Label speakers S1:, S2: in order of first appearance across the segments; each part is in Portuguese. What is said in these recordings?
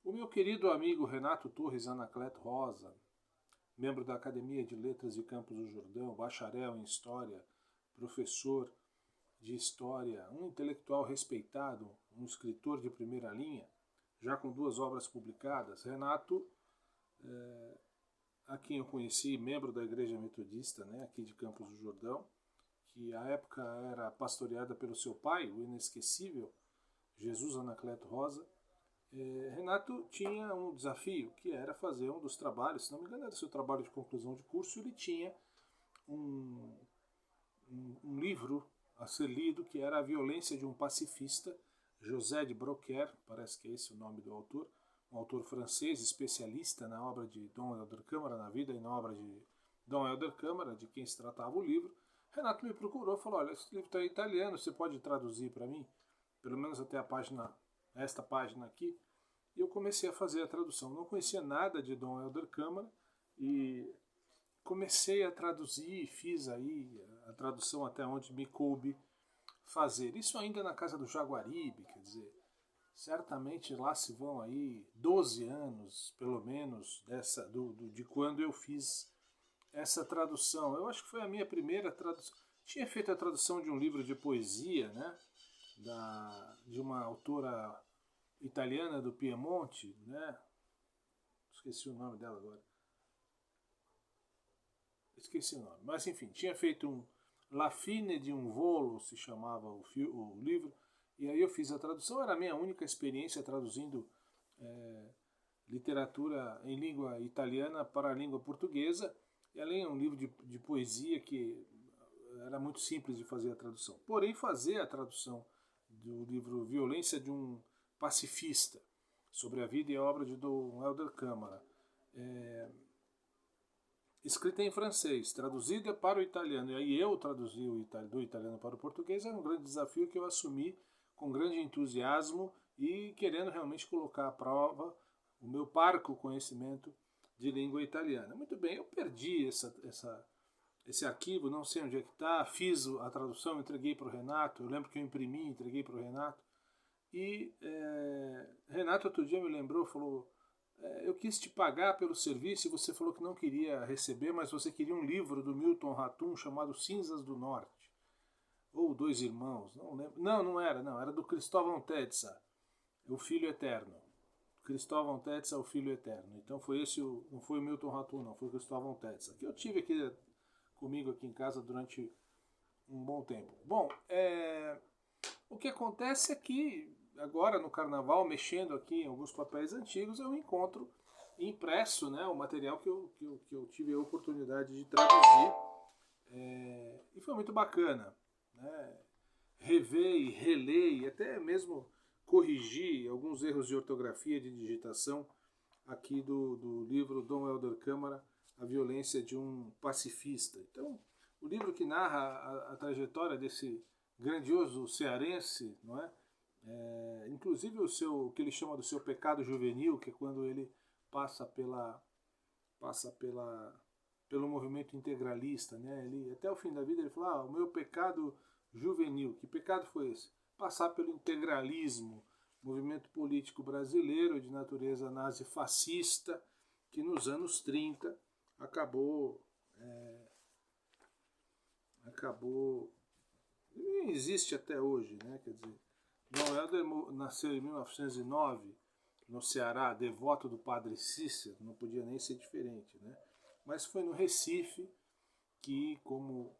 S1: O meu querido amigo Renato Torres Anacleto Rosa, membro da Academia de Letras de Campos do Jordão, bacharel em História, professor de História, um intelectual respeitado, um escritor de primeira linha, já com 2 obras publicadas. Renato, a quem eu conheci, membro da Igreja Metodista, aqui de Campos do Jordão, que à época era pastoreada pelo seu pai, o inesquecível Jesus Anacleto Rosa. Renato tinha um desafio, que era fazer um dos trabalhos, se não me engano era o seu trabalho de conclusão de curso. Ele tinha um livro a ser lido, que era A Violência de um Pacifista, José de Brocaire, parece que é esse o nome do autor, um autor francês, especialista na obra de Dom Helder Câmara, na vida e na obra de Dom Helder Câmara, de quem se tratava o livro. Renato me procurou e falou: olha, esse livro está em italiano, você pode traduzir para mim, pelo menos até esta página aqui. E eu comecei a fazer a tradução. Não conhecia nada de Dom Helder Câmara e comecei a traduzir, fiz aí a tradução até onde me coube fazer. Isso ainda na casa do Jaguaribe, quer dizer, certamente lá se vão aí 12 anos, pelo menos, de quando eu fiz essa tradução. Eu acho que foi a minha primeira tradução. Tinha feito a tradução de um livro de poesia, de uma autora italiana do Piemonte, esqueci o nome dela agora. Esqueci o nome. Mas enfim, tinha feito um La Fine di un Volo, se chamava o livro, e aí eu fiz a tradução. Era a minha única experiência traduzindo literatura em língua italiana para a língua portuguesa, e além um livro de poesia que era muito simples de fazer a tradução. Porém, fazer a tradução do livro Violência de um Pacifista, sobre a vida e a obra de Dom Helder Câmara, escrita em francês, traduzida para o italiano, e aí eu traduzi do italiano para o português, era um grande desafio que eu assumi com grande entusiasmo e querendo realmente colocar à prova o meu parco conhecimento de língua italiana. Muito bem, eu perdi esse arquivo, não sei onde é que está, fiz a tradução, entreguei para o Renato, eu lembro que eu imprimi, entreguei para o Renato, e Renato outro dia me lembrou, falou: eu quis te pagar pelo serviço e você falou que não queria receber, mas você queria um livro do Milton Ratum chamado Cinzas do Norte, ou Dois Irmãos, não lembro. Não era do Cristóvão Tedesca, O Filho Eterno. Cristóvão Tedesca, O Filho Eterno. Então foi esse, não foi o Milton Ratum, não, foi o Cristóvão Tedesca, que eu tive comigo aqui em casa durante um bom tempo. Bom, o que acontece é que agora no Carnaval, mexendo aqui em alguns papéis antigos, eu encontro impresso o material que eu tive a oportunidade de traduzir, e foi muito bacana rever e reler e até mesmo corrigir alguns erros de ortografia, de digitação aqui do livro Dom Helder Câmara, A Violência de um Pacifista. Então, o livro que narra a trajetória desse grandioso cearense, inclusive o que ele chama do seu pecado juvenil, que é quando ele passa pelo movimento integralista, Ele, até o fim da vida ele fala: o meu pecado juvenil. Que pecado foi esse? Passar pelo integralismo, movimento político brasileiro de natureza nazifascista, que nos anos 30 acabou e existe até hoje, Quer dizer, Dom Helder nasceu em 1909 no Ceará, devoto do Padre Cícero, não podia nem ser diferente, Mas foi no Recife que, como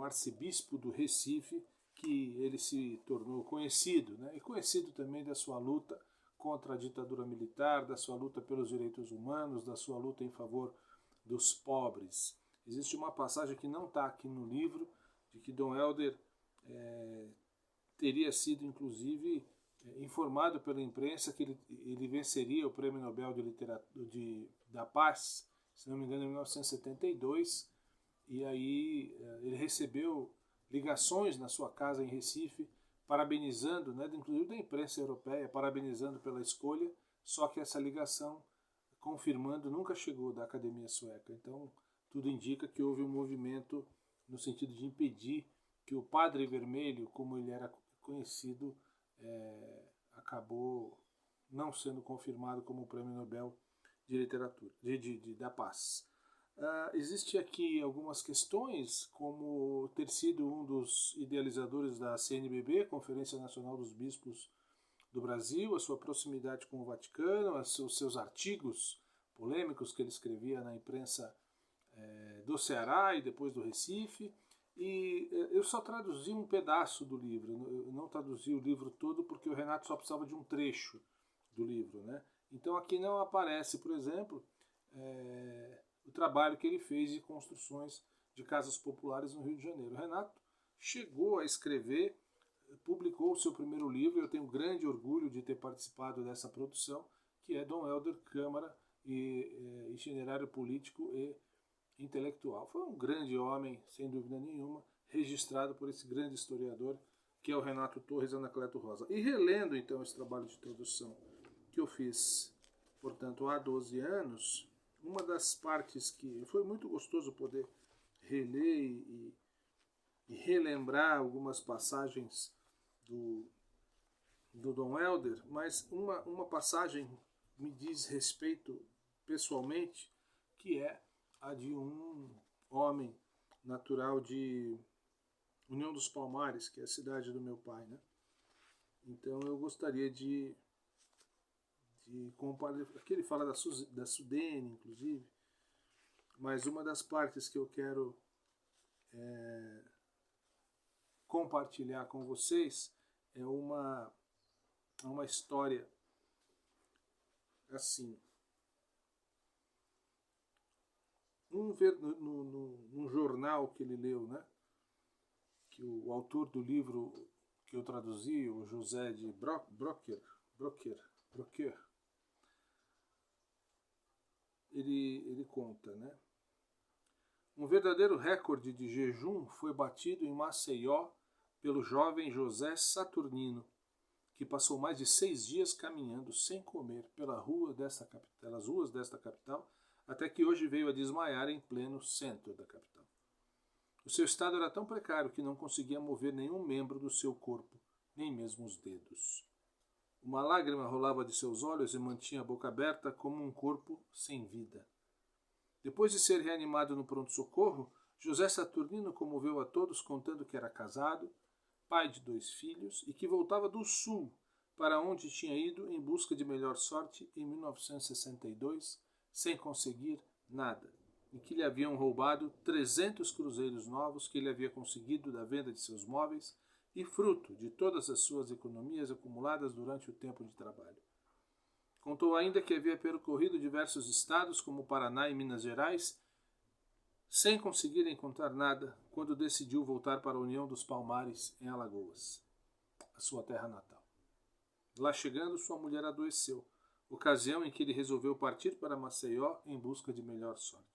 S1: arcebispo do Recife, que ele se tornou conhecido, e conhecido também da sua luta contra a ditadura militar, da sua luta pelos direitos humanos, da sua luta em favor dos pobres. Existe uma passagem que não está aqui no livro, de que Dom Helder teria sido, inclusive, informado pela imprensa que ele venceria o Prêmio Nobel de Literatura da Paz, se não me engano, em 1972, e aí ele recebeu ligações na sua casa em Recife, parabenizando, inclusive da imprensa europeia, parabenizando pela escolha, só que essa ligação, confirmando, nunca chegou da Academia Sueca. Então, tudo indica que houve um movimento no sentido de impedir que o Padre Vermelho, como ele era conhecido, acabou não sendo confirmado como Prêmio Nobel de Literatura, da Paz. Existe aqui algumas questões, como ter sido um dos idealizadores da CNBB, Conferência Nacional dos Bispos do Brasil, a sua proximidade com o Vaticano, os seus artigos polêmicos que ele escrevia na imprensa do Ceará e depois do Recife. E eu só traduzi um pedaço do livro, eu não traduzi o livro todo porque o Renato só precisava de um trecho do livro, né? Então aqui não aparece, por exemplo, o trabalho que ele fez de construções de casas populares no Rio de Janeiro. O Renato chegou a escrever, publicou o seu primeiro livro, eu tenho grande orgulho de ter participado dessa produção, que é Dom Helder, Câmara e Itinerário Político e Intelectual. Foi um grande homem, sem dúvida nenhuma, registrado por esse grande historiador, que é o Renato Torres Anacleto Rosa. E relendo, então, esse trabalho de tradução que eu fiz, portanto, há 12 anos, uma das partes que foi muito gostoso poder reler e relembrar algumas passagens do Dom Helder, mas uma passagem me diz respeito pessoalmente, que é a de um homem natural de União dos Palmares, que é a cidade do meu pai, né? Então eu gostaria de comparar. Aqui ele fala da Sudene, inclusive, mas uma das partes que eu quero compartilhar com vocês é uma história assim. Num jornal que ele leu, né? Que o autor do livro que eu traduzi, o José de Brocker, ele conta, né? Um verdadeiro recorde de jejum foi batido em Maceió pelo jovem José Saturnino, que passou mais de 6 dias caminhando sem comer pelas ruas desta capital, até que hoje veio a desmaiar em pleno centro da capital. O seu estado era tão precário que não conseguia mover nenhum membro do seu corpo, nem mesmo os dedos. Uma lágrima rolava de seus olhos e mantinha a boca aberta como um corpo sem vida. Depois de ser reanimado no pronto-socorro, José Saturnino comoveu a todos contando que era casado, pai de 2 filhos e que voltava do sul, para onde tinha ido em busca de melhor sorte em 1962, sem conseguir nada, e que lhe haviam roubado 300 cruzeiros novos que ele havia conseguido da venda de seus móveis e fruto de todas as suas economias acumuladas durante o tempo de trabalho. Contou ainda que havia percorrido diversos estados, como Paraná e Minas Gerais, sem conseguir encontrar nada, quando decidiu voltar para a União dos Palmares, em Alagoas, a sua terra natal. Lá chegando, sua mulher adoeceu, ocasião em que ele resolveu partir para Maceió em busca de melhor sorte.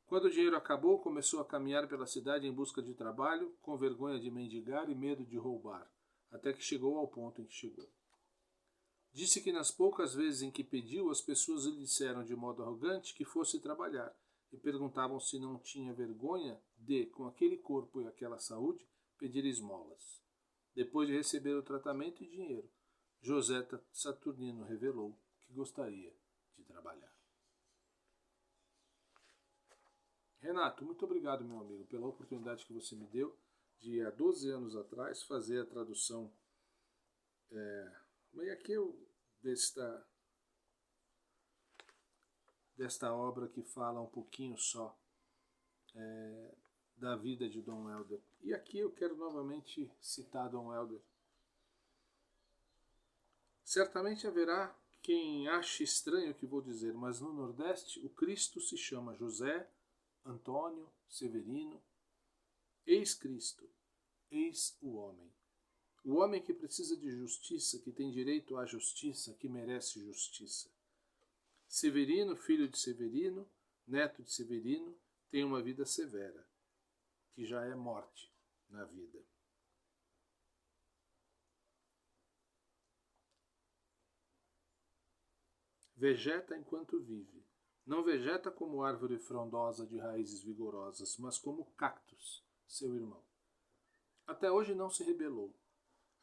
S1: Quando o dinheiro acabou, começou a caminhar pela cidade em busca de trabalho, com vergonha de mendigar e medo de roubar, até que chegou ao ponto em que chegou. Disse que nas poucas vezes em que pediu, as pessoas lhe disseram de modo arrogante que fosse trabalhar e perguntavam se não tinha vergonha de, com aquele corpo e aquela saúde, pedir esmolas. Depois de receber o tratamento e dinheiro, José Saturnino revelou que gostaria de trabalhar. Renato, muito obrigado, meu amigo, pela oportunidade que você me deu de, há 12 anos atrás, fazer a tradução desta obra que fala um pouquinho só da vida de Dom Helder. E aqui eu quero novamente citar Dom Helder. Certamente haverá quem ache estranho o que vou dizer, mas no Nordeste o Cristo se chama José Antônio Severino. Eis Cristo, eis o homem. O homem que precisa de justiça, que tem direito à justiça, que merece justiça. Severino, filho de Severino, neto de Severino, tem uma vida severa, que já é morte na vida. Vegeta enquanto vive. Não vegeta como árvore frondosa de raízes vigorosas, mas como cactus, seu irmão. Até hoje não se rebelou.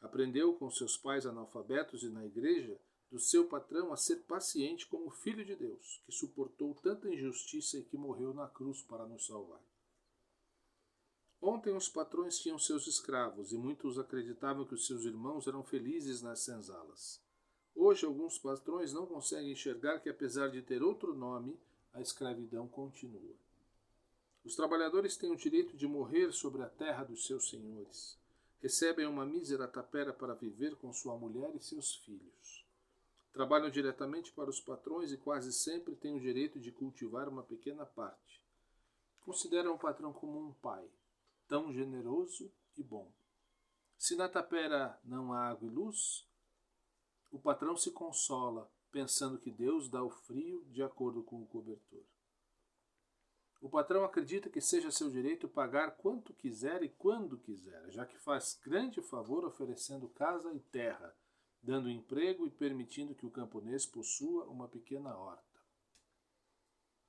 S1: Aprendeu com seus pais analfabetos e na igreja do seu patrão a ser paciente como filho de Deus, que suportou tanta injustiça e que morreu na cruz para nos salvar. Ontem os patrões tinham seus escravos e muitos acreditavam que os seus irmãos eram felizes nas senzalas. Hoje alguns patrões não conseguem enxergar que, apesar de ter outro nome, a escravidão continua. Os trabalhadores têm o direito de morrer sobre a terra dos seus senhores. Recebem uma mísera tapera para viver com sua mulher e seus filhos. Trabalham diretamente para os patrões e quase sempre têm o direito de cultivar uma pequena parte. Consideram o patrão como um pai, tão generoso e bom. Se na tapera não há água e luz, o patrão se consola, pensando que Deus dá o frio de acordo com o cobertor. O patrão acredita que seja seu direito pagar quanto quiser e quando quiser, já que faz grande favor oferecendo casa e terra, dando emprego e permitindo que o camponês possua uma pequena horta.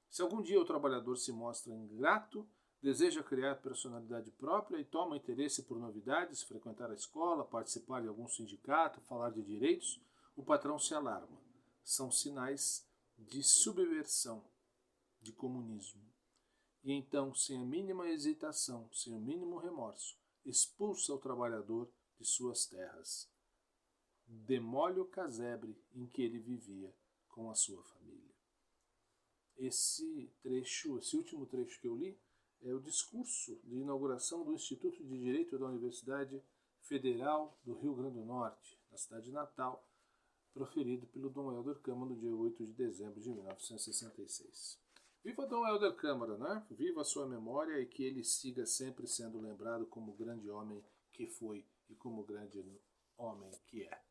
S1: Se algum dia o trabalhador se mostra ingrato, deseja criar personalidade própria e toma interesse por novidades, frequentar a escola, participar de algum sindicato, falar de direitos, o patrão se alarma. São sinais de subversão, de comunismo. E então, sem a mínima hesitação, sem o mínimo remorso, expulsa o trabalhador de suas terras. Demole o casebre em que ele vivia com a sua família. Esse último trecho que eu li, é o discurso de inauguração do Instituto de Direito da Universidade Federal do Rio Grande do Norte, na cidade de Natal, proferido pelo Dom Helder Câmara no dia 8 de dezembro de 1966. Viva Dom Helder Câmara, né? Viva a sua memória e que ele siga sempre sendo lembrado como o grande homem que foi e como o grande homem que é.